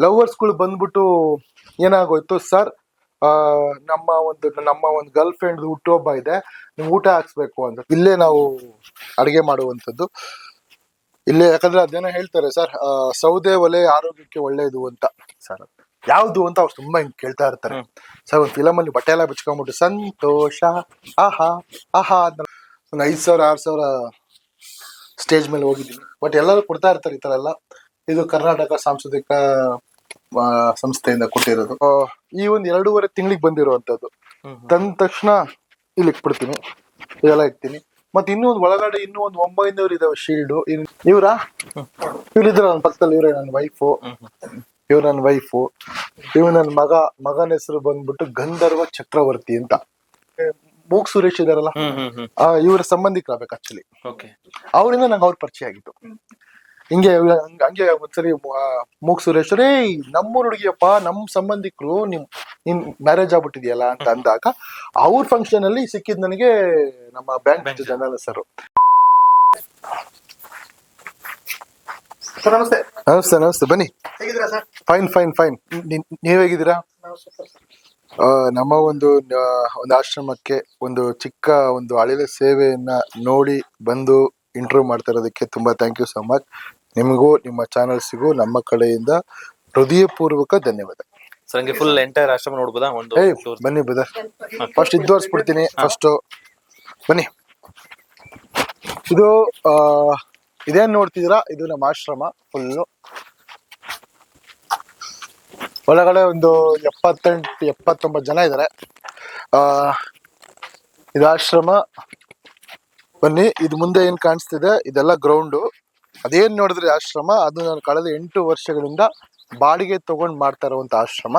ಲವರ್ಸ್ಗಳು ಬಂದ್ಬಿಟ್ಟು ಏನಾಗೋಯ್ತು ಸರ್, ನಮ್ಮ ಒಂದು ಗರ್ಲ್ ಫ್ರೆಂಡ್ ಹುಟ್ಟುಹಬ್ಬ ಇದೆ, ನೀವು ಊಟ ಹಾಕ್ಸ್ಬೇಕು ಅಂತ. ಇಲ್ಲೇ ನಾವು ಅಡಿಗೆ ಮಾಡುವಂಥದ್ದು ಇಲ್ಲೇ. ಯಾಕಂದ್ರೆ ಅದೇನೋ ಹೇಳ್ತಾರೆ ಸರ್, ಸೌದೆ ಒಲೆ ಆರೋಗ್ಯಕ್ಕೆ ಒಳ್ಳೇದು ಅಂತ. ಸರ್ ಯಾವ್ದು ಅಂತ ಅವ್ರು ತುಂಬಾ ಹಿಂಗ್ ಕೇಳ್ತಾ ಇರ್ತಾರೆ. ಸರ್ ಒಂದು ಫಿಲಮ್ ಅಲ್ಲಿ ಬಟ್ಟೆ ಎಲ್ಲ ಬಿಚ್ಕೊಂಡ್ಬಿಟ್ಟು ಸಂತೋಷ ಆಹಾ ಆಹಾ ಅಂತ ಒಂದು 5,000 6,000 ಸ್ಟೇಜ್ ಮೇಲೆ ಹೋಗಿದ್ದೀನಿ. ಬಟ್ ಎಲ್ಲರೂ ಕೊಡ್ತಾ ಇರ್ತಾರೆ ಈ ತರ ಎಲ್ಲ. ಇದು ಕರ್ನಾಟಕ ಸಾಂಸ್ಕೃತಿಕ ಸಂಸ್ಥೆಯಿಂದ ಕೊಟ್ಟಿರೋದು. ಈ ಒಂದು 2.5 ತಿಂಗಳಿಗೆ ಬಂದಿರುವಂತದ್ದು. ತಂದ ತಕ್ಷಣ ಇಲ್ಲಿ ಇಟ್ಬಿಡ್ತೀನಿ, ಇದೆಲ್ಲ ಇಡ್ತೀನಿ. ಮತ್ತೆ ಇನ್ನೂ ಒಂದು ಒಳಗಡೆ ಇನ್ನೂ ಒಂದು 900 ಇದಾವೆ ಶೀಲ್ಡ್. ಇವ್ರಾ ಇವ್ರಿದ್ರ ನನ್ನ ಪಕ್ಕದಲ್ಲಿ, ಇವ್ರೆ ನನ್ನ ವೈಫು. ಇವ್ರು ನನ್ನ ವೈಫು. ಇವ್ ನನ್ನ ಮಗನ ಹೆಸರು ಬಂದ್ಬಿಟ್ಟು ಗಂಧರ್ವ ಚಕ್ರವರ್ತಿ ಅಂತ. ಮೂಕ್ ಸುರೇಶ್ ಇದಾರಲ್ಲ, ಇವ್ರ ಸಂಬಂಧಿಕರಾಗಬೇಕು ಆಕ್ಚುಲಿ. ಅವರಿಂದ ನಂಗೆ ಅವ್ರ ಪರಿಚಯ ಆಗಿತ್ತು. ಹಂಗೆ ಒಂದ್ಸರಿ ಮೂಕ್ ಸುರೇಶ್ ರೇ ನಮ್ಮೂರ್ ಹುಡುಗಿಯಪ್ಪ, ನಮ್ ಸಂಬಂಧಿಕರು, ನಿನ್ ಮ್ಯಾರೇಜ್ ಆಗ್ಬಿಟ್ಟಿದ್ಯಲ್ಲ ಅಂತ ಅಂದಾಗ ಅವ್ರ ಫಂಕ್ಷನ್ ಅಲ್ಲಿ ಸಿಕ್ಕಿದ್ ನನಗೆ ನಮ್ಮ ಬ್ಯಾಂಕ್ ಜನರಲ್ ಸರ್. ನಮಸ್ತೆ. ನಮಸ್ತೆ ನಮಸ್ತೆ, ಬನ್ನಿ. Fine fine fine. ನೀವ್ ಹೇಗಿದ್ದೀರಾ? ನಮ್ಮ ಒಂದು ಆಶ್ರಮಕ್ಕೆ ಒಂದು ಚಿಕ್ಕ ಒಂದು ಹಳೆಯ ಸೇವೆಯನ್ನ ನೋಡಿ ಬಂದು ಇಂಟರ್ವ್ಯೂ ಮಾಡ್ತಾ ಇರೋದಕ್ಕೆ ತುಂಬಾ ಥ್ಯಾಂಕ್ ಯು ಸೊ ಮಚ್. ನಿಮಗೂ ನಿಮ್ಮ ಚಾನಲ್ಸ್ಗೂ ನಮ್ಮ ಕಡೆಯಿಂದ ಹೃದಯಪೂರ್ವಕ ಧನ್ಯವಾದ. ಫುಲ್ ಎಂಟೈರ್ ಆಶ್ರಮ ನೋಡ್ಬೋದಾ? ಬನ್ನಿ ಬ್ರದರ್, ಫಸ್ಟ್ ಇದು ತೋರಿಸ್ಬಿಡ್ತೀನಿ. ಫಸ್ಟ್ ಬನ್ನಿ. ಇದು ಇದೇನ್ ನೋಡ್ತಿದ್ದೀರಾ, ಇದು ನಮ್ಮ ಆಶ್ರಮ. ಫುಲ್ಲು ಒಳಗಡೆ ಒಂದು 78-79 ಜನ ಇದ್ದಾರೆ. ಇದು ಆಶ್ರಮ. ಬನ್ನಿ, ಇದು ಮುಂದೆ ಏನ್ ಕಾಣಿಸ್ತಿದೆ ಇದೆಲ್ಲ ಗ್ರೌಂಡು. ಅದೇನ್ ನೋಡಿದ್ರೆ ಆಶ್ರಮ, ಅದು ನಾನು ಕಳೆದ 8 ವರ್ಷಗಳಿಂದ ಬಾಡಿಗೆ ತಗೊಂಡ್ ಮಾಡ್ತಾ ಇರುವಂತ ಆಶ್ರಮ.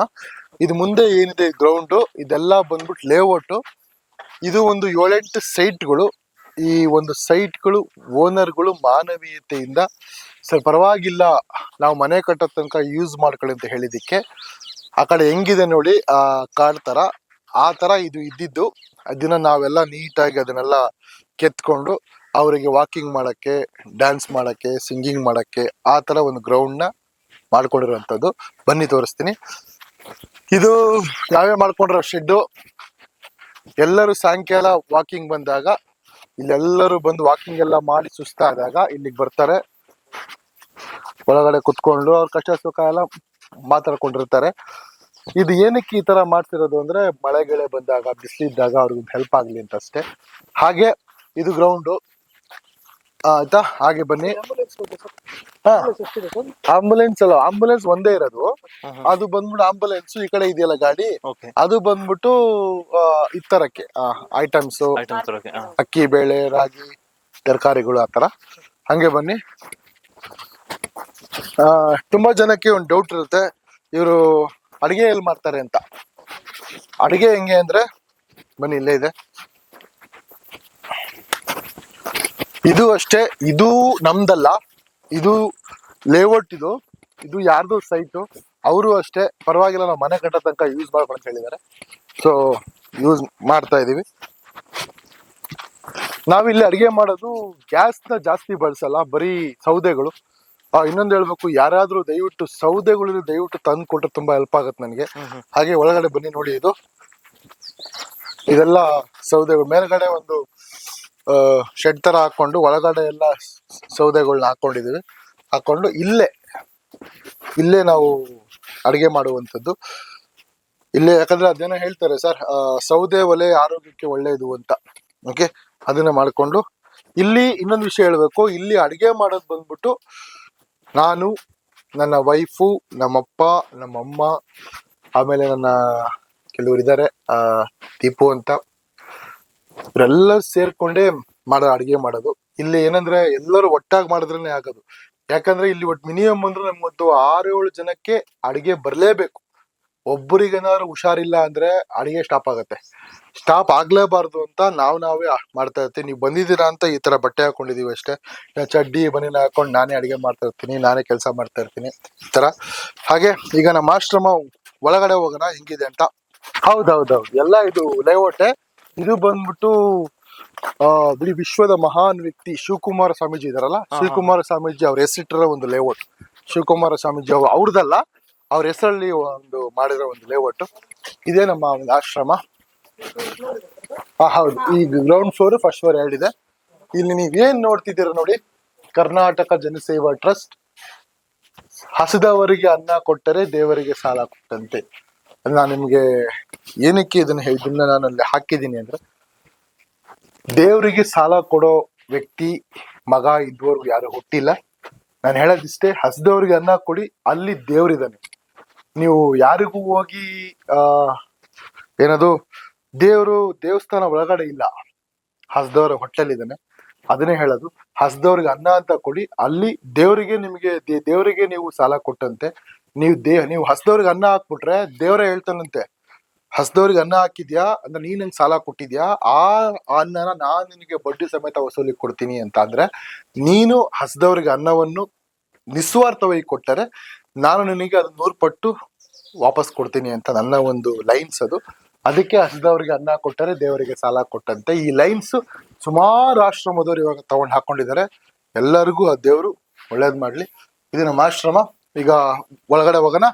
ಇದು ಮುಂದೆ ಏನಿದೆ ಗ್ರೌಂಡು, ಇದೆಲ್ಲ ಬಂದ್ಬಿಟ್ಟು ಲೇಔಟ್. ಇದು ಒಂದು 7-8 ಸೈಟ್ಗಳು. ಈ ಒಂದು ಸೈಟ್ಗಳು ಓನರ್ಗಳು ಮಾನವೀಯತೆಯಿಂದ ಸರ್ ಪರವಾಗಿಲ್ಲ, ನಾವು ಮನೆ ಕಟ್ಟೋ ತನಕ ಯೂಸ್ ಮಾಡ್ಕೊಳ್ಳಿ ಅಂತ ಹೇಳಿದಿಕ್ಕೆ, ಆ ಕಡೆ ಹೆಂಗಿದೆ ನೋಡಿ ಆ ಕಾಡ್ ತರ, ಆ ತರ ಇದು ಇದ್ದಿದ್ದು. ಅದನ್ನ ನಾವೆಲ್ಲ ನೀಟಾಗಿ ಅದನ್ನೆಲ್ಲ ಕೆತ್ಕೊಂಡು ಅವರಿಗೆ ವಾಕಿಂಗ್ ಮಾಡಕ್ಕೆ, ಡ್ಯಾನ್ಸ್ ಮಾಡಕ್ಕೆ, ಸಿಂಗಿಂಗ್ ಮಾಡಕ್ಕೆ ಆ ತರ ಒಂದು ಗ್ರೌಂಡ್ ನ ಮಾಡ್ಕೊಂಡಿರುವಂತದ್ದು. ಬನ್ನಿ ತೋರಿಸ್ತೀನಿ. ಇದು ನಾವೇ ಮಾಡ್ಕೊಂಡಿರೋ ಶೆಡ್ಡು. ಎಲ್ಲರೂ ಸಾಯಂಕಾಲ ವಾಕಿಂಗ್ ಬಂದಾಗ ಇಲ್ಲೆಲ್ಲರೂ ಬಂದು ವಾಕಿಂಗ್ ಎಲ್ಲ ಮಾಡಿ ಸುಸ್ತಾದಾಗ ಇಲ್ಲಿಗೆ ಬರ್ತಾರೆ. ಒಳಗಡೆ ಕುತ್ಕೊಂಡು ಅವ್ರ ಕಷ್ಟ ಸುಖ ಎಲ್ಲ ಮಾತಾಡ್ಕೊಂಡಿರ್ತಾರೆ. ಇದು ಏನಕ್ಕೆ ಈ ತರ ಮಾಡ್ತಿರೋದು ಅಂದ್ರೆ, ಮಳೆಗೆಳೆ ಬಂದಾಗ, ಬಿಸಿಲಿದ್ದಾಗ ಅವ್ರಿಗೆ ಹೆಲ್ಪ್ ಆಗ್ಲಿ ಅಂತ ಅಷ್ಟೇ. ಹಾಗೆ ಇದು ಗ್ರೌಂಡು ಆಯ್ತಾ. ಹಾಗೆ ಬನ್ನಿ. ಆಂಬುಲೆನ್ಸ್ ಅಲ್ಲ, ಆಂಬುಲೆನ್ಸ್ ಒಂದೇ ಇರೋದು. ಅದು ಬಂದ್ಬಿಟ್ಟು ಆಂಬುಲೆನ್ಸ್ ಈ ಕಡೆ ಇದೆಯಲ್ಲ ಗಾಡಿ, ಅದು ಬಂದ್ಬಿಟ್ಟು ಇತರಕ್ಕೆ ಐಟಮ್ಸ್, ಅಕ್ಕಿ, ಬೇಳೆ, ರಾಗಿ, ತರಕಾರಿಗಳು ಆತರ. ಹಂಗೆ ಬನ್ನಿ. ತುಂಬಾ ಜನಕ್ಕೆ ಒಂದು ಡೌಟ್ ಇರುತ್ತೆ, ಇವರು ಅಡಿಗೆ ಎಲ್ಲಿ ಮಾಡ್ತಾರೆ ಅಂತ. ಅಡಿಗೆ ಹೆಂಗೆ ಅಂದ್ರೆ ಬನ್ನಿ, ಇಲ್ಲೇ ಇದೆ. ಇದು ಅಷ್ಟೇ, ಇದು ನಮ್ದಲ್ಲ, ಇದು ಲೇಔಟ್. ಇದು ಯಾರ್ದು ಸೈಟು. ಅವರು ಅಷ್ಟೇ ಪರವಾಗಿಲ್ಲ, ನಾವು ಮನೆ ಕಟ್ಟೋ ತನಕ ಯೂಸ್ ಮಾಡ್ಕೊಂಡು ಹೇಳಿದ್ದಾರೆ. ಸೊ ಯೂಸ್ ಮಾಡ್ತಾ ಇದೀವಿ. ನಾವಿಲ್ಲಿ ಅಡಿಗೆ ಮಾಡೋದು ಗ್ಯಾಸ್ನ ಜಾಸ್ತಿ ಬಳಸಲ್ಲ, ಬರೀ ಸೌದೆಗಳು. ಇನ್ನೊಂದು ಹೇಳ್ಬೇಕು, ಯಾರಾದ್ರೂ ದಯವಿಟ್ಟು ಸೌದೆಗಳು ದಯವಿಟ್ಟು ತಂದು ಕೊಟ್ರೆ ತುಂಬಾ ಹೆಲ್ಪ್ ಆಗುತ್ತೆ ನನಗೆ. ಹಾಗೆ ಒಳಗಡೆ ಬನ್ನಿ ನೋಡಿ, ಇದೆಲ್ಲ ಸೌದೆಗಳು. ಮೇಲ್ಗಡೆ ಒಂದು ಶೆಡ್ ತರ ಹಾಕೊಂಡು ಒಳಗಡೆ ಎಲ್ಲ ಸೌದೆಗಳನ್ನ ಹಾಕೊಂಡು ಇಲ್ಲೇ ನಾವು ಅಡಿಗೆ ಮಾಡುವಂಥದ್ದು ಇಲ್ಲೇ. ಯಾಕಂದ್ರೆ ಅದೇನೋ ಹೇಳ್ತಾರೆ ಸರ್, ಸೌದೆ ಒಲೆ ಆರೋಗ್ಯಕ್ಕೆ ಒಳ್ಳೇದು ಅಂತ. ಓಕೆ, ಅದನ್ನ ಮಾಡ್ಕೊಂಡು ಇಲ್ಲಿ ಇನ್ನೊಂದು ವಿಷಯ ಹೇಳ್ಬೇಕು, ಇಲ್ಲಿ ಅಡಿಗೆ ಮಾಡೋದು ಬಂದ್ಬಿಟ್ಟು ನಾನು, ನನ್ನ ವೈಫು, ನಮ್ಮಪ್ಪ, ನಮ್ಮಮ್ಮ, ಆಮೇಲೆ ನನ್ನ ಕೆಲವರು ಇದ್ದಾರೆ, ದೀಪು ಅಂತ, ಇವರೆಲ್ಲ ಸೇರ್ಕೊಂಡೇ ಅಡಿಗೆ ಮಾಡೋದು. ಇಲ್ಲಿ ಏನಂದ್ರೆ ಎಲ್ಲರೂ ಒಟ್ಟಾಗಿ ಮಾಡಿದ್ರೇನೆ ಆಗೋದು. ಯಾಕಂದ್ರೆ ಇಲ್ಲಿ ಒಟ್ಟು ಮಿನಿಮಮ್ ಅಂದ್ರೆ ನಮ್ಗೊಂದು 6-7 ಜನಕ್ಕೆ ಅಡಿಗೆ ಬರ್ಲೇಬೇಕು. ಒಬ್ಬರಿಗೇನಾದ್ರು ಹುಷಾರಿಲ್ಲ ಅಂದ್ರೆ ಅಡಿಗೆ ಸ್ಟಾಪ್ ಆಗುತ್ತೆ. ಸ್ಟಾಪ್ ಆಗ್ಲೇಬಾರ್ದು ಅಂತ ನಾವೇ ಮಾಡ್ತಾ ಇರ್ತೀವಿ. ನೀವು ಬಂದಿದ್ದೀರಾ ಅಂತ ಈ ತರ ಬಟ್ಟೆ ಹಾಕೊಂಡಿದೀವಿ ಅಷ್ಟೇ. ಚಡ್ಡಿ ಬನಿನ ಹಾಕೊಂಡು ನಾನೇ ಅಡಿಗೆ ಮಾಡ್ತಾ ಇರ್ತೀನಿ, ನಾನೇ ಕೆಲಸ ಮಾಡ್ತಾ ಇರ್ತೀನಿ ಈ ತರ. ಹಾಗೆ ಈಗ ನಮ್ಮ ಆಶ್ರಮ ಒಳಗಡೆ ಹೋಗೋಣ ಹೆಂಗಿದೆ ಅಂತ. ಹೌದೌದೌದು, ಎಲ್ಲ ಇದು ಲೇಔಟೆ. ಇದು ಬಂದ್ಬಿಟ್ಟು ಬಿಡಿ ವಿಶ್ವದ ಮಹಾನ್ ವ್ಯಕ್ತಿ ಶಿವಕುಮಾರ ಸ್ವಾಮೀಜಿ ಇದಾರಲ್ಲ, ಶಿವಕುಮಾರ ಸ್ವಾಮೀಜಿ ಅವ್ರ ಹೆಸರಿಟ್ಟಿರೋ ಒಂದು ಲೇಔಟ್. ಶಿವಕುಮಾರ ಸ್ವಾಮೀಜಿ ಅವ್ರದಲ್ಲ, ಅವ್ರ ಹೆಸರಲ್ಲಿ ಒಂದು ಮಾಡಿರೋ ಒಂದು ಲೇಔಟ್. ಇದೇ ನಮ್ಮ ಒಂದು ಆಶ್ರಮ. ಹೌದು, ಈ ಗ್ರೌಂಡ್ ಫ್ಲೋರ್ ಫಸ್ಟ್ ಫ್ಲೋರ್ ಎರಡಿದೆ. ಇಲ್ಲಿ ನೀವ್ ಏನ್ ನೋಡ್ತಿದ್ದೀರ ನೋಡಿ, ಕರ್ನಾಟಕ ಜನಸೇವಾ ಟ್ರಸ್ಟ್. ಹಸಿದವರಿಗೆ ಅನ್ನ ಕೊಟ್ಟರೆ ದೇವರಿಗೆ ಸಾಲ ಕೊಟ್ಟಂತೆ. ನಾನು ನಿಮ್ಗೆ ಏನಕ್ಕೆ ಇದನ್ನ ನಾನು ಅಲ್ಲಿ ಹಾಕಿದ್ದೀನಿ ಅಂದ್ರೆ, ದೇವರಿಗೆ ಸಾಲ ಕೊಡೋ ವ್ಯಕ್ತಿ ಮಗ ಇದುವರೆಗೂ ಯಾರು ಹುಟ್ಟಿಲ್ಲ. ನಾನು ಹೇಳೋದಿಷ್ಟೇ, ಹಸಿದವ್ರಿಗೆ ಅನ್ನ ಕೊಡಿ, ಅಲ್ಲಿ ದೇವ್ರಿದ್ದಾನೆ. ನೀವು ಯಾರಿಗೂ ಹೋಗಿ ಏನದು ದೇವರು ದೇವಸ್ಥಾನ ಒಳಗಡೆ ಇಲ್ಲ, ಹಸ್ದವ್ರ ಹೊಟ್ಟೆಲಿದ್ದಾನೆ. ಅದನ್ನೇ ಹೇಳೋದು, ಹಸ್ದವ್ರಿಗೆ ಅನ್ನ ಅಂತ ಕೊಡಿ, ಅಲ್ಲಿ ದೇವರಿಗೆ ನಿಮಗೆ ದೇವರಿಗೆ ನೀವು ಸಾಲ ಕೊಟ್ಟಂತೆ. ನೀವು ಹಸ್ದವ್ರಿಗೆ ಅನ್ನ ಹಾಕ್ಬಿಟ್ರೆ ದೇವರೇ ಹೇಳ್ತಾನಂತೆ, ಹಸ್ದವ್ರಿಗೆ ಅನ್ನ ಹಾಕಿದ್ಯಾ ಅಂದ್ರೆ ನೀನ್ ನಂಗೆ ಸಾಲ ಕೊಟ್ಟಿದ್ಯಾ, ಆ ಅನ್ನನ ನಾನ್ ನಿನಗೆ ಬಡ್ಡಿ ಸಮೇತ ವಸೂಲಿ ಕೊಡ್ತೀನಿ ಅಂತ. ಅಂದ್ರೆ ನೀನು ಹಸ್ದವ್ರಿಗೆ ಅನ್ನವನ್ನು ನಿಸ್ವಾರ್ಥವಾಗಿ ಕೊಟ್ಟರೆ ನಾನು ನಿನಗೆ ಅದು 100 ಪಟ್ಟು ವಾಪಸ್ ಕೊಡ್ತೀನಿ ಅಂತ ನನ್ನ ಒಂದು ಲೈನ್ಸ್ ಅದು. ಅದಕ್ಕೆ ಹಸಿದವರಿಗೆ ಅನ್ನ ಕೊಟ್ಟರೆ ದೇವರಿಗೆ ಸಾಲ ಕೊಟ್ಟಂತೆ. ಈ ಲೈನ್ಸ್ ಸುಮಾರು ಆಶ್ರಮದವ್ರು ಇವಾಗ ತಗೊಂಡು ಹಾಕೊಂಡಿದ್ದಾರೆ. ಎಲ್ಲರಿಗೂ ಆ ದೇವರು ಒಳ್ಳೇದ್ ಮಾಡ್ಲಿ. ಇದು ನಮ್ಮ ಆಶ್ರಮ. ಈಗ ಒಳಗಡೆ ಹೋಗೋಣ.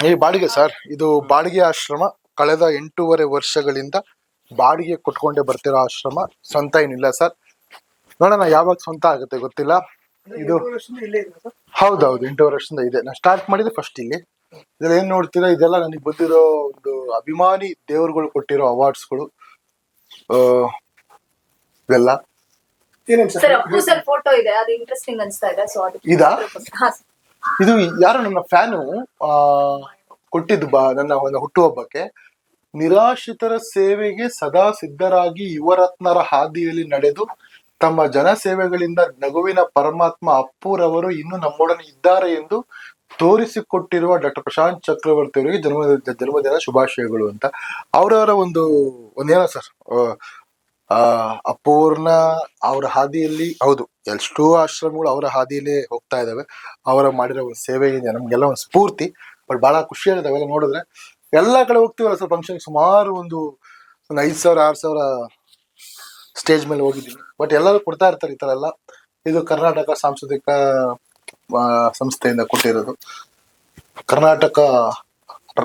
ಈ ಬಾಡಿಗೆ ಸರ್, ಇದು ಬಾಡಿಗೆ ಆಶ್ರಮ. ಕಳೆದ 8.5 ವರ್ಷಗಳಿಂದ ಬಾಡಿಗೆ ಕೊಟ್ಕೊಂಡೇ ಬರ್ತಿರೋ ಆಶ್ರಮ. ಸ್ವಂತ ಏನಿಲ್ಲ ಸರ್. ನೋಡೋಣ ಯಾವಾಗ ಸ್ವಂತ ಆಗುತ್ತೆ ಗೊತ್ತಿಲ್ಲ. ಇದು ಹೌದೌದು, 8 ವರ್ಷದಿಂದ ಇದೆ. ನಾನು ಸ್ಟಾರ್ಟ್ ಮಾಡಿದ್ರೆ ಫಸ್ಟ್ ಇಲ್ಲಿ. ಇದ್ರಲ್ಲಿ ಏನ್ ನೋಡ್ತೀರಾ, ಇದೆಲ್ಲ ನನಗೆ ಬಂದಿರೋ ಒಂದು ಅಭಿಮಾನಿ ದೇವರುಗಳು ಕೊಟ್ಟಿರೋ ಅವಾರ್ಡ್ಸ್ಗಳು. ಇವೆಲ್ಲ ಇದಾ, ಇದು ಯಾರು ನನ್ನ ಫ್ಯಾನು ಕೊಟ್ಟಿದ್ದು ನನ್ನ ಒಂದು ಹುಟ್ಟುಹಬ್ಬಕ್ಕೆ. ನಿರಾಶ್ರಿತರ ಸೇವೆಗೆ ಸದಾ ಸಿದ್ಧರಾಗಿ ಯುವರತ್ನರ ಹಾದಿಯಲ್ಲಿ ನಡೆದು ತಮ್ಮ ಜನಸೇವೆಗಳಿಂದ ನಗುವಿನ ಪರಮಾತ್ಮ ಅಪ್ಪುರವರು ಇನ್ನೂ ನಮ್ಮೊಡನೆ ಇದ್ದಾರೆ ಎಂದು ತೋರಿಸಿಕೊಟ್ಟಿರುವ ಡಾಕ್ಟರ್ ಪ್ರಶಾಂತ್ ಚಕ್ರವರ್ತಿ ಅವರಿಗೆ ಜನ್ಮದಿನ ಶುಭಾಶಯಗಳು ಅಂತ. ಅವರವರ ಒಂದೇನೋ ಸರ್, ಅಪೂರ್ಣ ಅವರ ಹಾದಿಯಲ್ಲಿ, ಹೌದು ಎಷ್ಟೋ ಆಶ್ರಮಗಳು ಅವರ ಹಾದಿಯಲ್ಲೇ ಹೋಗ್ತಾ ಇದಾವೆ. ಅವರ ಮಾಡಿರೋ ಒಂದು ಸೇವೆಯಿಂದ ನಮ್ಗೆಲ್ಲ ಒಂದು ಸ್ಫೂರ್ತಿ. ಬಟ್ ಬಹಳ ಖುಷಿ ಆಗುತ್ತೆ ಅವೆಲ್ಲ ನೋಡಿದ್ರೆ. ಎಲ್ಲಾ ಕಡೆ ಹೋಗ್ತೀವಲ್ಲ ಸರ್ ಫಂಕ್ಷನ್, ಸುಮಾರು ಒಂದು 5,000 6,000 ಸ್ಟೇಜ್ ಮೇಲೆ ಹೋಗಿದ್ದೀನಿ. ಬಟ್ ಎಲ್ಲರೂ ಕೊಡ್ತಾ ಇರ್ತಾರೆ ಈ ತರ ಎಲ್ಲ. ಇದು ಕರ್ನಾಟಕ ಸಾಂಸ್ಕೃತಿಕ ಸಂಸ್ಥೆಯಿಂದ ಕೊಟ್ಟಿರೋದು, ಕರ್ನಾಟಕ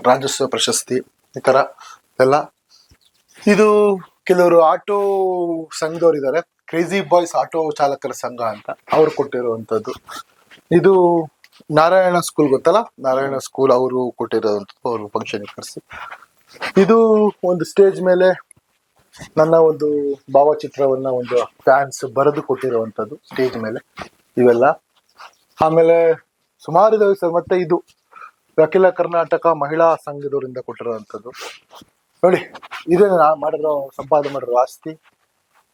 ರಾಜ್ಯೋತ್ಸವ ಪ್ರಶಸ್ತಿ, ಈ ತರ ಎಲ್ಲ. ಇದು ಕೆಲವರು ಆಟೋ ಸಂಘದವ್ರು ಇದ್ದಾರೆ, ಕ್ರೇಜಿ ಬಾಯ್ಸ್ ಆಟೋ ಚಾಲಕರ ಸಂಘ ಅಂತ, ಅವ್ರು ಕೊಟ್ಟಿರುವಂತದ್ದು. ಇದು ನಾರಾಯಣ ಸ್ಕೂಲ್ ಗೊತ್ತಲ್ಲ, ನಾರಾಯಣ ಸ್ಕೂಲ್ ಅವರು ಕೊಟ್ಟಿರೋದಂಥದ್ದು, ಅವರು ಫಂಕ್ಷನ್ ಕರೆಸಿ. ಇದು ಒಂದು ಸ್ಟೇಜ್ ಮೇಲೆ ನನ್ನ ಒಂದು ಭಾವಚಿತ್ರವನ್ನ ಒಂದು ಫ್ಯಾನ್ಸ್ ಬರೆದು ಕೊಟ್ಟಿರುವಂತದ್ದು ಸ್ಟೇಜ್ ಮೇಲೆ. ಇವೆಲ್ಲ ಆಮೇಲೆ ಸುಮಾರು ಇದಾವೆ ಸರ್. ಮತ್ತೆ ಇದು ಅಖಿಲ ಕರ್ನಾಟಕ ಮಹಿಳಾ ಸಂಘದವರಿಂದ ಕೊಟ್ಟಿರುವಂತದ್ದು. ನೋಡಿ, ಇದೇ ಮಾಡಿರೋ ಸಂಪಾದನೆ ಮಾಡಿರೋ ಆಸ್ತಿ.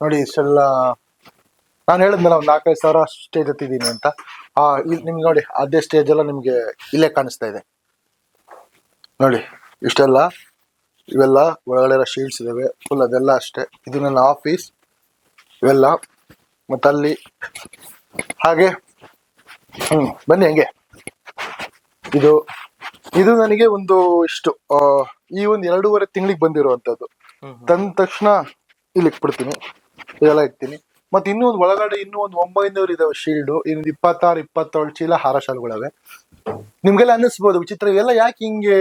ನೋಡಿ ಇಷ್ಟೆಲ್ಲ ನಾನು ಹೇಳಿದ್ನಲ್ಲ, ಒಂದು 4-5 ಸಾವಿರ ಸ್ಟೇಜ್ ಹತ್ತಿದ್ದೀನಿ ಅಂತ. ನಿಮ್ಗೆ ನೋಡಿ ಅದೇ ಸ್ಟೇಜ್ ಎಲ್ಲ ನಿಮ್ಗೆ ಇಲ್ಲೇ ಕಾಣಿಸ್ತಾ ಇದೆ ನೋಡಿ. ಇಷ್ಟೆಲ್ಲ ಇವೆಲ್ಲ ಒಳಗಡೆ ಶೀಲ್ಡ್ಸ್ ಇದಾವೆ ಫುಲ್, ಅದೆಲ್ಲ ಅಷ್ಟೇ. ಇದು ನನ್ನ ಆಫೀಸ್ ಇವೆಲ್ಲ. ಮತ್ತಲ್ಲಿ ಹಾಗೆ ಬನ್ನಿ ಹಂಗೆ. ಇದು ನನಗೆ ಒಂದು ಇಷ್ಟು ಈ ಒಂದು 2.5 ತಿಂಗಳಿಗೆ ಬಂದಿರುವಂತದ್ದು. ತಂದ ತಕ್ಷಣ ಇಲ್ಲಿ ಇಟ್ಬಿಡ್ತೀನಿ, ಇದೆಲ್ಲ ಇಡ್ತೀನಿ. ಮತ್ತೆ ಇನ್ನೂ ಒಂದು ಒಳಗಡೆ ಇನ್ನೂ ಒಂದು 900 ಇದಾವೆ ಶೀಲ್ಡ್. ಇನ್ನೊಂದು 26-27 ಚೀಲ ಹಾರ ಶಾಲುಗಳವೆ. ನಿಮ್ಗೆಲ್ಲ ಅನ್ನಿಸ್ಬೋದು ವಿಚಿತ್ರ, ಇವೆಲ್ಲ ಯಾಕೆ ಹಿಂಗೆ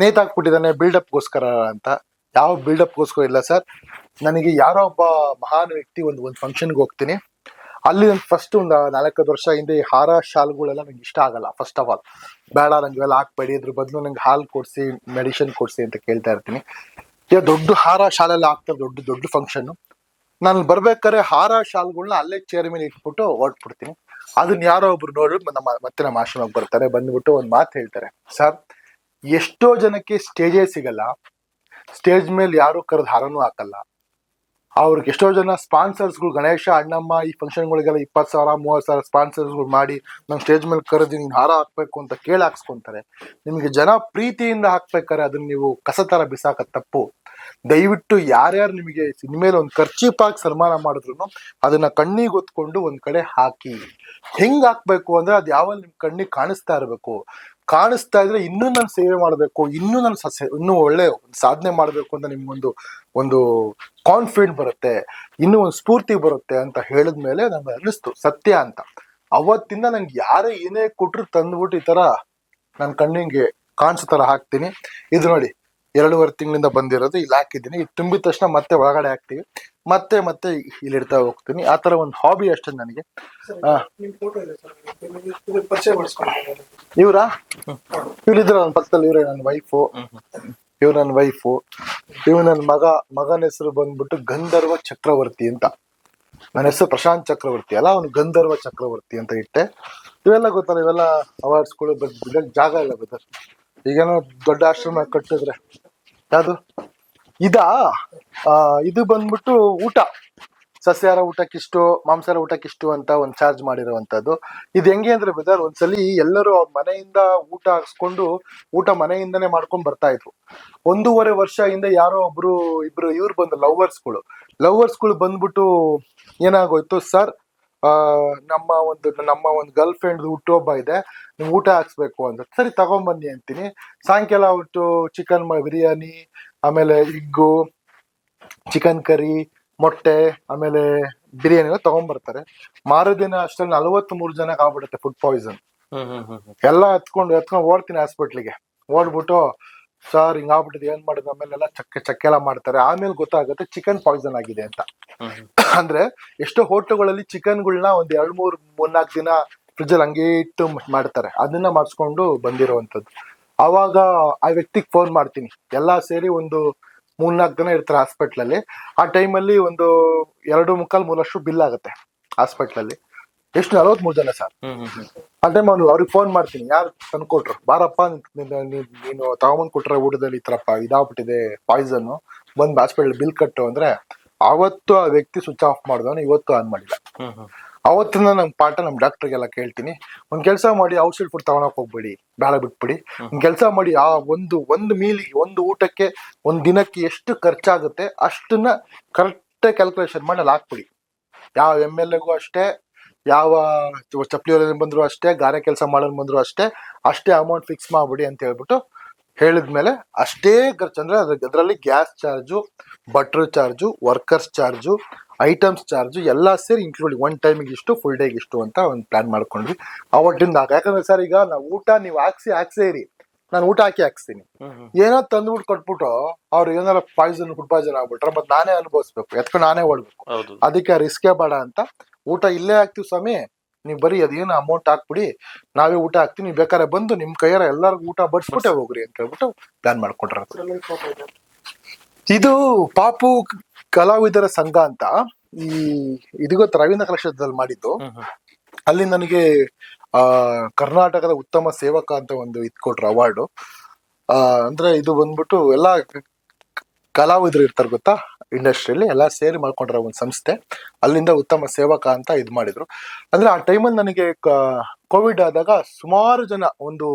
ನೇತಾಕ್ಬಿಟ್ಟಿದ್ದಾನೆ ಬಿಲ್ಡಪ್ಗೋಸ್ಕರ ಅಂತ. ಯಾವ ಬಿಲ್ಡಪ್ಗೋಸ್ಕರ ಇಲ್ಲ ಸರ್. ನನಗೆ ಯಾರೋ ಒಬ್ಬ ಮಹಾನ್ ವ್ಯಕ್ತಿ ಒಂದು ಫಂಕ್ಷನ್ಗೆ ಹೋಗ್ತೀನಿ, ಅಲ್ಲಿ ಫಸ್ಟ್ ಒಂದು 4-5 ವರ್ಷ ಹಿಂದೆ ಈ ಹಾರ ಶಾಲುಗಳೆಲ್ಲ ನಂಗೆ ಇಷ್ಟ ಆಗಲ್ಲ. ಫಸ್ಟ್ ಆಫ್ ಆಲ್ ಬೇಡ, ನಂಗೆ ಇವೆಲ್ಲ ಹಾಕ್ಬೇಡಿ, ಇದ್ರ ಬದಲು ನಂಗೆ ಹಾಲು ಕೊಡ್ಸಿ ಮೆಡಿಸಿನ್ ಕೊಡ್ಸಿ ಅಂತ ಕೇಳ್ತಾ ಇರ್ತೀನಿ. ಈಗ ದೊಡ್ಡ ಹಾರ ಶಾಲೆಲ್ಲ ಹಾಕ್ತಾರೆ, ದೊಡ್ಡ ದೊಡ್ಡ ಫಂಕ್ಷನ್. ನಾನು ಬರ್ಬೇಕಾದ್ರೆ ಹಾರ ಶಾಲುಗಳನ್ನ ಅಲ್ಲೇ ಚೇರ್ ಮೇಲೆ ಇಟ್ಬಿಟ್ಟು ಹೊರಟ್ಬಿಡ್ತೀನಿ. ಅದನ್ನ ಯಾರೋ ಒಬ್ರು ನೋಡಿ ಮತ್ತೆ ನಮ್ಮ ಆಶ್ರಮಕ್ಕೆ ಬರ್ತಾರೆ, ಬಂದ್ಬಿಟ್ಟು ಒಂದು ಮಾತು ಹೇಳ್ತಾರೆ, ಸರ್ ಎಷ್ಟೋ ಜನಕ್ಕೆ ಸ್ಟೇಜೇ ಸಿಗಲ್ಲ, ಸ್ಟೇಜ್ ಮೇಲೆ ಯಾರು ಕರೆದು ಹಾರನೂ ಹಾಕಲ್ಲ. ಅವ್ರಿಗೆ ಎಷ್ಟೋ ಜನ ಸ್ಪಾನ್ಸರ್ಸ್ಗಳು, ಗಣೇಶ ಅಣ್ಣಮ್ಮ ಈ ಫಂಕ್ಷನ್ಗಳಿಗೆಲ್ಲ 20,000-30,000 ಸ್ಪಾನ್ಸರ್ಸ್ಗಳು ಮಾಡಿ ನಮ್ಮ ಸ್ಟೇಜ್ ಮೇಲೆ ಕರೆದು ನೀನು ಹಾರ ಹಾಕ್ಬೇಕು ಅಂತ ಹಾಕ್ಸ್ಕೊಂತಾರೆ. ನಿಮಗೆ ಜನ ಪ್ರೀತಿಯಿಂದ ಹಾಕ್ಬೇಕಾರೆ ಅದನ್ನ ನೀವು ಕಸ ತರ ಬಿಸಾಕ ತಪ್ಪು. ದಯವಿಟ್ಟು ಯಾರ್ಯಾರು ನಿಮಗೆ ಇನ್ಮೇಲೆ ಒಂದು ಖರ್ಚೀಪಾಗಿ ಸನ್ಮಾನ ಮಾಡಿದ್ರು ಅದನ್ನ ಕಣ್ಣಿಗೆ ಹೊತ್ಕೊಂಡು ಒಂದ್ ಕಡೆ ಹಾಕಿ. ಹೆಂಗ್ ಹಾಕ್ಬೇಕು ಅಂದ್ರೆ ಅದು ಯಾವಾಗ ನಿಮ್ ಕಣ್ಣಿಗೆ ಕಾಣಿಸ್ತಾ ಇರ್ಬೇಕು. ಕಾಣಿಸ್ತಾ ಇದ್ರೆ ಇನ್ನೂ ನಾನು ಸೇವೆ ಮಾಡ್ಬೇಕು, ಇನ್ನೂ ಒಳ್ಳೆ ಸಾಧನೆ ಮಾಡ್ಬೇಕು ಅಂತ ನಿಮ್ಗೊಂದು ಒಂದು ಕಾನ್ಫಿಡೆಂಟ್ ಬರುತ್ತೆ, ಇನ್ನೂ ಒಂದು ಸ್ಫೂರ್ತಿ ಬರುತ್ತೆ ಅಂತ ಹೇಳಿದ್ಮೇಲೆ ನಮ್ಗೆ ಅನ್ನಿಸ್ತು ಸತ್ಯ ಅಂತ. ಅವತ್ತಿಂದ ನಂಗೆ ಯಾರೇ ಏನೇ ಕೊಟ್ರು ತಂದ್ಬಿಟ್ಟು ಈ ತರ ನನ್ನ ಕಣ್ಣಿಗೆ ಕಾಣಿಸೋ ತರ ಹಾಕ್ತೀನಿ. ಇದು ನೋಡಿ 2.5 ತಿಂಗಳಿಂದ ಬಂದಿರೋದು, ಇಲ್ಲಿ ಹಾಕಿದ್ದೀನಿ. ಇದು ತುಂಬಿದ ತಕ್ಷಣ ಮತ್ತೆ ಒಳಗಡೆ ಹಾಕ್ತಿವಿ, ಮತ್ತೆ ಮತ್ತೆ ಇಲ್ಲಿ ಇಡ್ತಾ ಹೋಗ್ತೀನಿ. ಆ ತರ ಒಂದು ಹಾಬಿ ಅಷ್ಟೇ ನನಗೆ. ಇವ್ರಾ ಇವ್ರಿದ್ರ ನನ್ನ ಪಕ್ಕದಲ್ಲಿ, ಇವ್ರೆ ನನ್ನ ವೈಫು, ಇವ್ರು ನನ್ನ ವೈಫು, ಇವ್ ನನ್ನ ಮಗನ ಹೆಸರು ಬಂದ್ಬಿಟ್ಟು ಗಂಧರ್ವ ಚಕ್ರವರ್ತಿ ಅಂತ. ನನ್ನ ಹೆಸರು ಪ್ರಶಾಂತ್ ಚಕ್ರವರ್ತಿ ಅಲ್ಲ, ಅವನು ಗಂಧರ್ವ ಚಕ್ರವರ್ತಿ ಅಂತ ಇಟ್ಟೆ. ಇವೆಲ್ಲ ಗೊತ್ತಲ್ಲ, ಇವೆಲ್ಲ ಅವಾರ್ಡ್ಸ್ಗಳು ಜಾಗ ಇಲ್ಲ ಬದರ್. ಈಗೇನೋ ದೊಡ್ಡ ಆಶ್ರಮ ಕಟ್ಟಿದ್ರೆ ಯಾವುದು ಇದು ಬಂದ್ಬಿಟ್ಟು ಊಟ, ಸಸ್ಯಾಹಾರ ಊಟಕ್ಕಿಷ್ಟು, ಮಾಂಸಾಹಾರ ಊಟಕ್ಕಿಷ್ಟು ಅಂತ ಒಂದು ಚಾರ್ಜ್ ಮಾಡಿರುವಂತದ್ದು. ಇದು ಹೆಂಗೆ ಅಂದ್ರೆ ಬದರ್, ಒಂದ್ಸಲಿ ಎಲ್ಲರೂ ಅವ್ರ ಮನೆಯಿಂದ ಊಟ ಹಾಕ್ಸ್ಕೊಂಡು ಊಟ ಮನೆಯಿಂದನೇ ಮಾಡ್ಕೊಂಡ್ ಬರ್ತಾ ಇದ್ರು. 1.5 ವರ್ಷ ಹಿಂದೆ ಯಾರೋ ಇಬ್ರು ಇವ್ರು ಬಂದು ಲವರ್ಸ್ಗಳು ಬಂದ್ಬಿಟ್ಟು ಏನಾಗೋಯ್ತು, ಸರ್ ನಮ್ಮ ಒಂದು ಗರ್ಲ್ ಫ್ರೆಂಡ್ ಹುಟ್ಟುಹಬ್ಬ ಇದೆ, ನಿಮ್ಗೆ ಊಟ ಹಾಕ್ಸ್ಬೇಕು ಅಂತ. ಸರಿ ತಗೊಂಬನ್ನಿ ಅಂತೀನಿ. ಸಾಯಂಕಾಲ ಹೊಟ್ಟು ಚಿಕನ್ ಬಿರಿಯಾನಿ, ಆಮೇಲೆ ಎಗ್ಗು, ಚಿಕನ್ ಕರಿ, ಮೊಟ್ಟೆ, ಆಮೇಲೆ ಬಿರಿಯಾನಿ ಎಲ್ಲ ತಗೊಂಡ್ಬರ್ತಾರೆ. ಮಾರದಿನ ಅಷ್ಟರಲ್ಲಿ 43 ಜನಕ್ಕೆ ಆಗ್ಬಿಡುತ್ತೆ ಫುಡ್ ಪಾಯ್ಸನ್. ಎಲ್ಲ ಎತ್ಕೊಂಡು ಓಡ್ತೀನಿ ಹಾಸ್ಪಿಟ್ಲಿಗೆ. ಓಡ್ಬಿಟ್ಟು ಸರ್ ಹಿಂಗಾಗ್ಬಿಟ್ಟಿದೆ, ಏನ್ ಮಾಡೋದು, ಆಮೇಲೆ ಎಲ್ಲ ಚಕ್ಕೆ ಎಲ್ಲ ಮಾಡ್ತಾರೆ. ಆಮೇಲೆ ಗೊತ್ತಾಗುತ್ತೆ ಚಿಕನ್ ಪಾಯ್ಸನ್ ಆಗಿದೆ ಅಂತ. ಅಂದ್ರೆ ಎಷ್ಟೋ ಹೋಟೆಲ್ಗಳಲ್ಲಿ ಚಿಕನ್ಗಳನ್ನ ಒಂದ್ 2-3-4 ದಿನ ಫ್ರಿಜ್ ಅಲ್ಲಿ ಹಂಗೆ ಇಟ್ಟು ಮಾಡ್ತಾರೆ. ಅದನ್ನ ಮಾಡಿಸ್ಕೊಂಡು ಬಂದಿರುವಂತದ್ದು. ಅವಾಗ ಆ ವ್ಯಕ್ತಿಗೆ ಫೋನ್ ಮಾಡ್ತೀನಿ. ಎಲ್ಲಾ ಸೇರಿ ಒಂದು 3-4 ದಿನ ಇರ್ತಾರೆ ಹಾಸ್ಪಿಟ್ಲಲ್ಲಿ. ಆ ಟೈಮಲ್ಲಿ ಒಂದು 2.25-3 ಲಕ್ಷ ಬಿಲ್ ಆಗುತ್ತೆ ಹಾಸ್ಪಿಟ್ಲಲ್ಲಿ. ಎಷ್ಟು 43 ಜನ ಸರ್. ಆ ಟೈಮ್ ಅವ್ರಿಗೆ ಫೋನ್ ಮಾಡ್ತೀನಿ, ಯಾರು ತಂದ್ಕೊಟ್ರು, ಬಾರಪ್ಪ ನೀನು ತಗೊಂಬಂದ್ ಕೊಟ್ರೆ ಊಟದಲ್ಲಿ ಈ ತರಪ್ಪ ಇದಾಗ್ಬಿಟ್ಟಿದೆ ಪಾಯ್ಸನ್, ಬಂದ್ ಹಾಸ್ಪಿಟಲ್ ಬಿಲ್ ಕಟ್ಟು ಅಂದ್ರೆ, ಅವತ್ತು ಆ ವ್ಯಕ್ತಿ ಸ್ವಿಚ್ ಆಫ್ ಮಾಡಿದವನು ಇವತ್ತು ಆನ್ ಮಾಡಿಲ್ಲ. ಅವತ್ತಿಂದ ನಮ್ ಪಾಠ ನಮ್ ಡಾಕ್ಟರ್ಗೆಲ್ಲ ಕೇಳ್ತೀನಿ, ಒಂದ್ ಕೆಲಸ ಮಾಡಿ ಔಷಧಿ ಫುಡ್ ತಗೊಳಕ್ ಹೋಗ್ಬೇಡಿ, ಬೇಡ ಬಿಟ್ಬಿಡಿ. ಒಂದ್ ಕೆಲಸ ಮಾಡಿ, ಆ ಒಂದು ಮೀಲಿಗೆ, ಒಂದು ಊಟಕ್ಕೆ, ಒಂದ್ ದಿನಕ್ಕೆ ಎಷ್ಟು ಖರ್ಚಾಗುತ್ತೆ ಅಷ್ಟನ್ನ ಕರೆಕ್ಟ್ ಕ್ಯಾಲ್ಕುಲೇಷನ್ ಮಾಡಿ ಅಲ್ಲಿ ಹಾಕ್ಬಿಡಿ. ಯಾವ MLA ಅಷ್ಟೇ, ಯಾವ ಚಪ್ಪಲಿ ಬಂದ್ರು ಅಷ್ಟೇ, ಗಾರೆ ಕೆಲಸ ಮಾಡೋನ್ ಬಂದ್ರು ಅಷ್ಟೇ ಅಮೌಂಟ್ ಫಿಕ್ಸ್ ಮಾಡ್ಬಿಡಿ ಅಂತ ಹೇಳ್ಬಿಟ್ಟು ಹೇಳಿದ್ಮೇಲೆ ಅಷ್ಟೇ ಖರ್ಚು. ಅಂದ್ರೆ ಅದರಲ್ಲಿ gas charge, butter charge, workers charge, items charge ಎಲ್ಲ ಸೇರಿ ಇನ್ಕ್ಲೂಡಿಂಗ್ 1 ಟೈಮಿಗೆ ಇಷ್ಟು, ಫುಲ್ ಡೇಗೆ ಇಷ್ಟು ಅಂತ ಒಂದು ಪ್ಲಾನ್ ಮಾಡ್ಕೊಂಡ್ವಿ. ಅವತ್ತಿಂದ ಯಾಕಂದ್ರೆ ಸರ್, ಈಗ ನಾವು ಊಟ ನೀವು ಹಾಕ್ಸೇ ಇರಿ, ನಾನು ಊಟ ಹಾಕ್ಸ್ತೀನಿ. ಏನೋ ತಂದ್ಬಿಟ್ಟು ಕೊಟ್ಬಿಟ್ಟು ಅವ್ರು ಏನಾರ ಫುಡ್ ಪಾಯ್ಸನ್ ಆಗ್ಬಿಟ್ರೆ ಮತ್ತೆ ನಾನೇ ಅನುಭವಿಸ್ಬೇಕು, ಎತ್ಕೊಂಡು ನಾನೇ ಓಡ್ಬೇಕು. ಅದಕ್ಕೆ ರಿಸ್ಕೇ ಬೇಡ ಅಂತ ಊಟ ಇಲ್ಲೇ ಹಾಕ್ತಿವಿ ಸ್ವಾಮಿ, ನೀವ್ ಬರೀ ಅದೇನು ಅಮೌಂಟ್ ಹಾಕ್ಬಿಡಿ, ನಾವೇ ಊಟ ಹಾಕ್ತಿವಿ, ನೀವು ಬೇಕಾದ್ರೆ ಬಂದು ನಿಮ್ ಕೈಯಾರ ಎಲ್ಲರಿಗೂ ಊಟ ಬಡಿಸ್ಬಿಟ್ಟೆ ಹೋಗ್ರಿ ಅಂತ ಹೇಳ್ಬಿಟ್ಟು ಪ್ಲಾನ್ ಮಾಡ್ಕೊಂಡ್ರ. ಇದು ಪಾಪು ಕಲಾವಿದರ ಸಂಘ ಅಂತ, ಇದು ಗೊತ್ತ ರವೀಂದ್ರ ಕಲಾಕ್ಷೇತ್ರದಲ್ಲಿ ಮಾಡಿದ್ದು. ಅಲ್ಲಿ ನನಗೆ ಕರ್ನಾಟಕದ ಉತ್ತಮ ಸೇವಕ ಅಂತ ಒಂದು ಕೊಟ್ರು ಅವಾರ್ಡು. ಅಂದ್ರೆ ಇದು ಬಂದ್ಬಿಟ್ಟು ಎಲ್ಲಾ ಕಲಾವಿದರು ಇರ್ತಾರೆ ಗೊತ್ತಾ, ಇಂಡಸ್ಟ್ರಿಯಲ್ಲಿ ಎಲ್ಲ ಸೇರಿ ಮಾಡ್ಕೊಂಡಿರೋ ಒಂದು ಸಂಸ್ಥೆ. ಅಲ್ಲಿಂದ ಉತ್ತಮ ಸೇವಕ ಅಂತ ಇದು ಮಾಡಿದ್ರು. ಅಂದ್ರೆ ಆ ಟೈಮಲ್ಲಿ ನನಗೆ ಕೋವಿಡ್ ಆದಾಗ ಸುಮಾರು ಜನ, ಒಂದು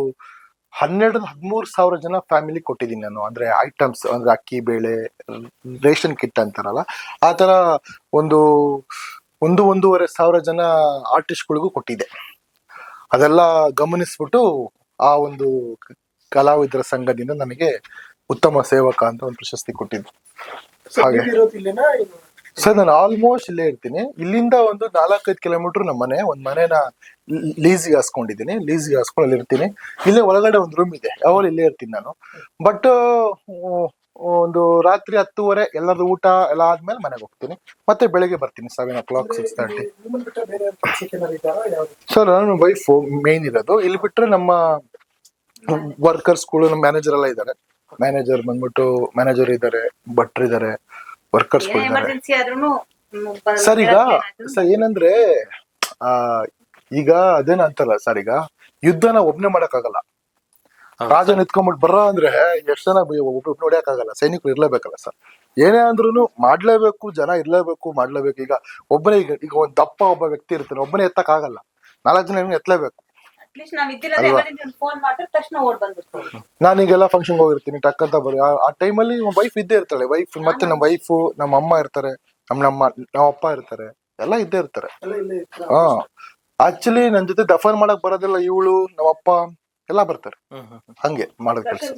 12-13 ಸಾವಿರ ಜನ ಫ್ಯಾಮಿಲಿ ಕೊಟ್ಟಿದ್ದೀನಿ ನಾನು. ಅಂದ್ರೆ ಐಟಮ್ಸ್, ಅಂದ್ರೆ ಅಕ್ಕಿ, ಬೇಳೆ, ರೇಷನ್ ಕಿಟ್ ಅಂತಾರಲ್ಲ, ಆ ತರ ಒಂದು 1-1.5 ಸಾವಿರ ಜನ ಆರ್ಟಿಸ್ಟ್ಗಳಿಗೂ ಕೊಟ್ಟಿದ್ದೆ. ಅದೆಲ್ಲ ಗಮನಿಸ್ಬಿಟ್ಟು ಆ ಒಂದು ಕಲಾವಿದರ ಸಂಘದಿಂದ ನನಗೆ ಉತ್ತಮ ಸೇವಕ ಅಂತ ಒಂದು ಪ್ರಶಸ್ತಿ ಕೊಟ್ಟಿದ್ದು. ಹಾಗೆ ಸರ್, ನಾನು ಆಲ್ಮೋಸ್ಟ್ ಇಲ್ಲೇ ಇರ್ತೀನಿ. ಇಲ್ಲಿಂದ ಒಂದು 4-5 ಕಿಲೋಮೀಟರ್ ನಮ್ಮ ಮನೆ. ಒಂದ್ ಮನೆನ ಲೀಸಿಗೆ ಹಾಸ್ಕೊಂಡಿದ್ದೀನಿ, ಲೀಸಿಗೆ ಹಾಸ್ಕೊಂಡು ಅಲ್ಲಿ ಇರ್ತೀನಿ. ಇಲ್ಲೇ ಒಳಗಡೆ ಒಂದು ರೂಮ್ ಇದೆ, ಯಾವಾಗ ಇಲ್ಲೇ ಇರ್ತೀನಿ ನಾನು. ಬಟ್ ಒಂದು ರಾತ್ರಿ 10:30 ಎಲ್ಲರದು ಊಟ ಎಲ್ಲ ಆದ್ಮೇಲೆ ಮನೆಗೆ ಹೋಗ್ತೀನಿ. ಮತ್ತೆ ಬೆಳಿಗ್ಗೆ ಬರ್ತೀನಿ 7 o'clock 6:30. ಸರ್, ನಾನು ವೈಫ್ ಮೇನ್ ಇರೋದು. ಇಲ್ಲಿ ಬಿಟ್ರೆ ನಮ್ಮ ವರ್ಕರ್ಸ್ಗಳು, ನಮ್ಮ ಮ್ಯಾನೇಜರ್ ಎಲ್ಲ ಇದ್ದಾರೆ. ಮ್ಯಾನೇಜರ್ ಇದ್ದಾರೆ, ಭಟ್ರು ಇದ್ದಾರೆ, ವರ್ಕರ್ಸ್ ಇದ್ದಾರೆ. ಸರ್, ಈಗ ಸರ್ ಏನಂದ್ರೆ ಈಗ ಅದೇನ ಅಂತಲ್ಲ ಸರ್, ಈಗ ಯುದ್ಧನ ಒಬ್ನೇ ಮಾಡಕ್ಕಾಗಲ್ಲ. ರಾಜ ನಿತ್ಕೊಂಡ್ಬಿಟ್ಟು ಬರ್ರ ಅಂದ್ರೆ ಎಷ್ಟ್ ಜನ ಒಬ್ಬ ನೋಡ್ಯಕ್ಕಾಗಲ್ಲ, ಸೈನಿಕರು ಇರ್ಲೇಬೇಕಲ್ಲ ಸರ್. ಏನೇ ಅಂದ್ರೂ ಮಾಡ್ಲೇಬೇಕು, ಜನ ಇರ್ಲೇಬೇಕು, ಮಾಡ್ಲೇಬೇಕು. ಈಗ ಒಬ್ಬನೇ, ಈಗ ಒಂದ್ ದಪ್ಪ ಒಬ್ಬ ವ್ಯಕ್ತಿ ಇರ್ತಾನೆ, ಒಬ್ಬನೇ ಎತ್ತಕ್ ಆಗಲ್ಲ, 4 ಜನ ಎತ್ತಲೇಬೇಕು. ನಾನೀಗೆಲ್ಲ ಫಂಕ್ಷನ್ ಹೋಗಿರ್ತೀನಿ, ಟಕ್ ಅಂತ ಬರೀ ಆ ಟೈಮಲ್ಲಿ ವೈಫ್ ಇದ್ದೇ ಇರ್ತಾಳೆ. ವೈಫ್ ಮತ್ತೆ ನಮ್ಮ ವೈಫು, ನಮ್ಮ ಅಮ್ಮ ಇರ್ತಾರೆ, ನಮ್ಮ ಅಪ್ಪ ಇರ್ತಾರೆ, ಎಲ್ಲ ಇದ್ದೇ ಇರ್ತಾರೆ. ಆಕ್ಚುಲಿ ನನ್ ಜೊತೆ ದಫನ್ ಮಾಡಕ್ ಬರೋದಿಲ್ಲ ಇವಳು, ನಮ್ಮಪ್ಪ ಎಲ್ಲ ಬರ್ತಾರೆ. ಹಂಗೆ ಮಾಡೋದ್ ಕೆಲಸ.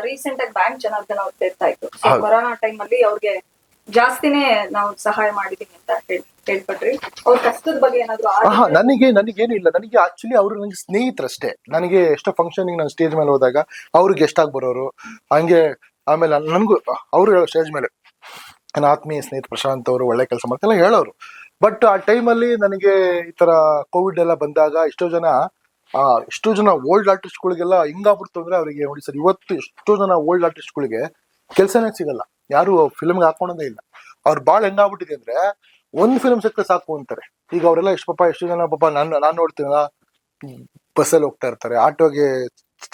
ರೀಸೆಂಟ್ ಆಗಿ ಬ್ಯಾಂಕ್ ಜನಾರ್ದನ್ ಅವ್ರು ಇರ್ತಾ ಇತ್ತು. ಕೊರೋನಾ ಟೈಮ್ ಅಲ್ಲಿ ಅವ್ರಿಗೆ ಜಾಸ್ತಿನೇ ನಾವು ಸಹಾಯ ಮಾಡಿದೀನಿ ಅಂತ ಹೇಳಿ ಕೇಳ್ಪಟ್ರಿ. ಅವ್ರ ಕಷ್ಟದ ಬಗ್ಗೆ ಏನಾದ್ರು ನನಗೇನಿಲ್ಲ. ನನಗೆ ಆಕ್ಚುಲಿ ಅವರು ನನಗೆ ಸ್ನೇಹಿತರಷ್ಟೇ. ನನಗೆ ಎಷ್ಟೋ ಫಂಕ್ಷನ್ ನಾನು ಸ್ಟೇಜ್ ಮೇಲೆ ಹೋದಾಗ ಅವ್ರಿಗೆ ಗೆಸ್ಟ್ ಆಗಿ ಬರೋರು. ಹಂಗೆ ಆಮೇಲೆ ನನಗೂ ಅವರು ಹೇಳೋ ಸ್ಟೇಜ್ ಮೇಲೆ ನನ್ನ ಆತ್ಮೀಯ ಸ್ನೇಹಿತ ಪ್ರಶಾಂತ್ ಅವರು ಒಳ್ಳೆ ಕೆಲಸ ಮಾಡ್ತಾರೆ ಹೇಳೋರು. ಬಟ್ ಆ ಟೈಮಲ್ಲಿ ನನಗೆ ಈ ತರ ಕೋವಿಡ್ ಎಲ್ಲ ಬಂದಾಗ ಎಷ್ಟೋ ಜನ ಓಲ್ಡ್ ಆರ್ಟಿಸ್ಟ್ಗಳಿಗೆಲ್ಲ ಹಿಂಗಾಗ್ಬಿಡ್ತು ಅಂದ್ರೆ ಅವರಿಗೆ ನೋಡಿ ಸರ್, ಇವತ್ತು ಎಷ್ಟೋ ಜನ ಓಲ್ಡ್ ಆರ್ಟಿಸ್ಟ್ಗಳಿಗೆ ಕೆಲಸನೇ ಸಿಗಲ್ಲ. ಯಾರು ಫಿಲ್ಮ್ಗೆ ಹಾಕೊಳೋದೇ ಇಲ್ಲ. ಅವ್ರು ಬಾಳ್ ಹೆಂಗಾಗ್ಬಿಟ್ಟಿದೆ ಅಂದ್ರೆ ಒಂದ್ ಫಿಲ್ಮ್ ಸಿಕ್ಕರೆ ಸಾಕು ಅಂತಾರೆ. ಈಗ ಅವರೆಲ್ಲ ಎಷ್ಟು ಜನ ನಾನ್ ನೋಡ್ತೀನಲ್ಲ, ಬಸ್ಸಲ್ಲಿ ಹೋಗ್ತಾ ಇರ್ತಾರೆ, ಆಟೋಗೆ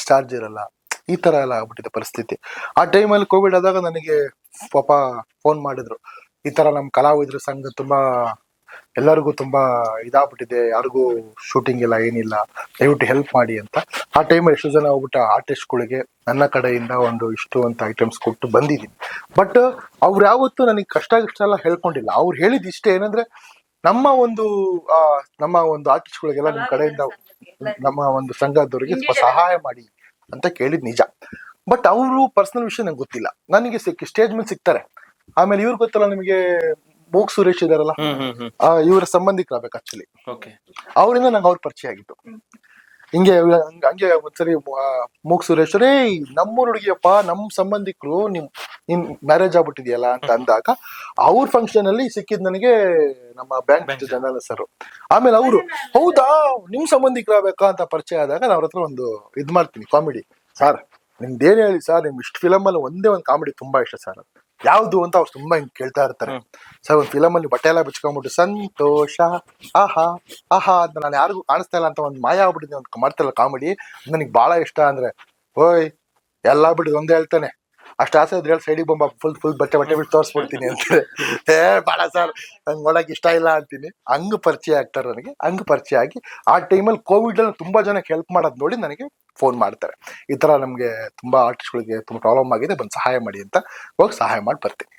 ಚಾರ್ಜ್ ಇರಲ್ಲ, ಈ ತರ ಎಲ್ಲ ಆಗ್ಬಿಟ್ಟಿದೆ ಪರಿಸ್ಥಿತಿ. ಆ ಟೈಮಲ್ಲಿ ಕೋವಿಡ್ ಆದಾಗ ನನಗೆ ಪಾಪ ಫೋನ್ ಮಾಡಿದ್ರು, ಈ ತರ ನಮ್ ಕಲಾವಿದ್ರ ಸಂಘ ತುಂಬಾ ಎಲ್ಲರಿಗೂ ತುಂಬಾ ಇದಾಗ್ಬಿಟ್ಟಿದೆ, ಯಾರಿಗೂ ಶೂಟಿಂಗ್ ಇಲ್ಲ ಏನಿಲ್ಲ, ದಯವಿಟ್ಟು ಹೆಲ್ಪ್ ಮಾಡಿ ಅಂತ. ಆ ಟೈಮಲ್ಲಿ ಎಷ್ಟು ಜನ ಹೋಗ್ಬಿಟ್ಟು ಆರ್ಟಿಸ್ಟ್ಗಳಿಗೆ ನನ್ನ ಕಡೆಯಿಂದ ಇಷ್ಟು ಅಂತ ಐಟಮ್ಸ್ ಕೊಟ್ಟು ಬಂದಿದ್ದೀನಿ. ಬಟ್ ಅವ್ರು ಯಾವತ್ತೂ ನನಗೆ ಕಷ್ಟ ಎಲ್ಲ ಹೇಳ್ಕೊಂಡಿಲ್ಲ. ಅವ್ರು ಹೇಳಿದ ಇಷ್ಟೇ ಏನಂದ್ರೆ, ನಮ್ಮ ಒಂದು ಆರ್ಟಿಸ್ಟ್ಗಳಿಗೆಲ್ಲ ನಿಮ್ ಕಡೆಯಿಂದ ನಮ್ಮ ಒಂದು ಸಂಘದವರಿಗೆ ಸ್ವಲ್ಪ ಸಹಾಯ ಮಾಡಿ ಅಂತ ಕೇಳಿದ್ ನಿಜ. ಬಟ್ ಅವರು ಪರ್ಸನಲ್ ವಿಷಯ ನಂಗೆ ಗೊತ್ತಿಲ್ಲ. ನನಗೆ ಸ್ಟೇಜ್ ಮೇಲೆ ಸಿಗ್ತಾರೆ. ಆಮೇಲೆ ಇವ್ರು ಗೊತ್ತಲ್ಲ ನಿಮಗೆ, ಮೂಕ್ ಸುರೇಶ್ ಇದಾರಲ್ಲ, ಇವರ ಸಂಬಂಧಿಕರಾಗಬೇಕು ಆಕ್ಚುಲಿ. ಅವರಿಂದ ನಂಗೆ ಅವ್ರ ಪರಿಚಯ ಆಗಿತ್ತು. ಹಂಗೆ ಒಂದ್ಸರಿ ಮೂಕ್ ಸುರೇಶ್ ರೇ ನಮ್ಮೂರ್ ಹುಡುಗಿಯಪ್ಪ, ನಮ್ ಸಂಬಂಧಿಕರು, ನಿಮ್ ಮ್ಯಾರೇಜ್ ಆಗ್ಬಿಟ್ಟಿದ್ಯಲ್ಲ ಅಂತ ಅಂದಾಗ ಅವ್ರ ಫಂಕ್ಷನ್ ಅಲ್ಲಿ ಸಿಕ್ಕಿದ್ ನನಗೆ ನಮ್ಮ ಬ್ಯಾಂಕ್ ಜನರಲ್ ಸರ್. ಆಮೇಲೆ ಅವರು ಹೌದಾ ನಿಮ್ ಸಂಬಂಧಿಕರಾಗಬೇಕಾ ಅಂತ ಪರಿಚಯ ಆದಾಗ ನಾನು ಅವ್ರ ಹತ್ರ ಒಂದು ಇದ್ ಮಾಡ್ತೀನಿ ಕಾಮಿಡಿ. ಸರ್ ನಿಮ್ದೇನ್ ಹೇಳಿ ಸರ್, ನಿಮ್ ಇಷ್ಟು ಫಿಲಮ್ ಅಲ್ಲಿ ಒಂದೇ ಒಂದು ಕಾಮಿಡಿ ತುಂಬಾ ಇಷ್ಟ ಸರ್, ಯಾವ್ದು ಅಂತ ಅವ್ರು ತುಂಬಾ ಹಿಂಗ್ ಕೇಳ್ತಾ ಇರ್ತಾರೆ. ಸರ್ ಒಂದ್ ಫಿಲಮ್ ಅಲ್ಲಿ ಬಟ್ಟೆ ಎಲ್ಲ ಬಿಚ್ಕೊಂಡ್ಬಿಟ್ಟು ಸಂತೋಷ ಆಹಾ ಆಹಾ ಅಂತ ನಾನು ಯಾರಿಗೂ ಕಾಣಿಸ್ತಾ ಇಲ್ಲ ಅಂತ ಒಂದ್ ಮಾಯ ಆಗ್ಬಿಟ್ಟಿದೆ ಅಂತ ಮಾಡ್ತಾರಲ್ಲ ಕಾಮಿಡಿ, ನನಗೆ ಬಹಳ ಇಷ್ಟ. ಅಂದ್ರೆ ಓಯ್ ಎಲ್ಲಾ ಬಿಟ್ಟು ಒಂದೇ ಹೇಳ್ತಾನೆ, ಅಷ್ಟು ಆಸೆ ಇದ್ರೆ ಸೈಡಿಗೆ ಬೊಂಬ ಫುಲ್ ಬಟ್ಟೆ ಬಿಟ್ಟು ತೋರಿಸ್ಬಿಡ್ತೀನಿ ಅಂತಾರೆ. ಬಾಳ ಸರ್ ನಂಗೆ ನೋಡಕ್ ಇಷ್ಟ ಇಲ್ಲ ಅಂತೀನಿ. ಹಂಗ್ ಪರಿಚಯ ಆಗ್ತಾರೆ ನನಗೆ. ಹಂಗ್ ಪರಿಚಯ ಆಗಿ ಆ ಟೈಮಲ್ಲಿ ಕೋವಿಡ್ ಅಲ್ಲಿ ತುಂಬಾ ಜನಕ್ಕೆ ಹೆಲ್ಪ್ ಮಾಡೋದ್ ನೋಡಿ ನನಗೆ ಫೋನ್ ಮಾಡ್ತಾರೆ, ಈ ತರ ನಮ್ಗೆ ತುಂಬಾ ಆರ್ಟಿಸ್ಟ್ಗಳಿಗೆ ತುಂಬಾ ಪ್ರಾಬ್ಲಮ್ ಆಗಿದೆ, ಬಂದು ಸಹಾಯ ಮಾಡಿ ಅಂತ. ಹೋಗಿ ಸಹಾಯ ಮಾಡಿ ಬರ್ತೀನಿ.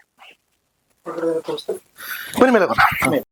ಬನ್ನಿ ಮೇಲೆ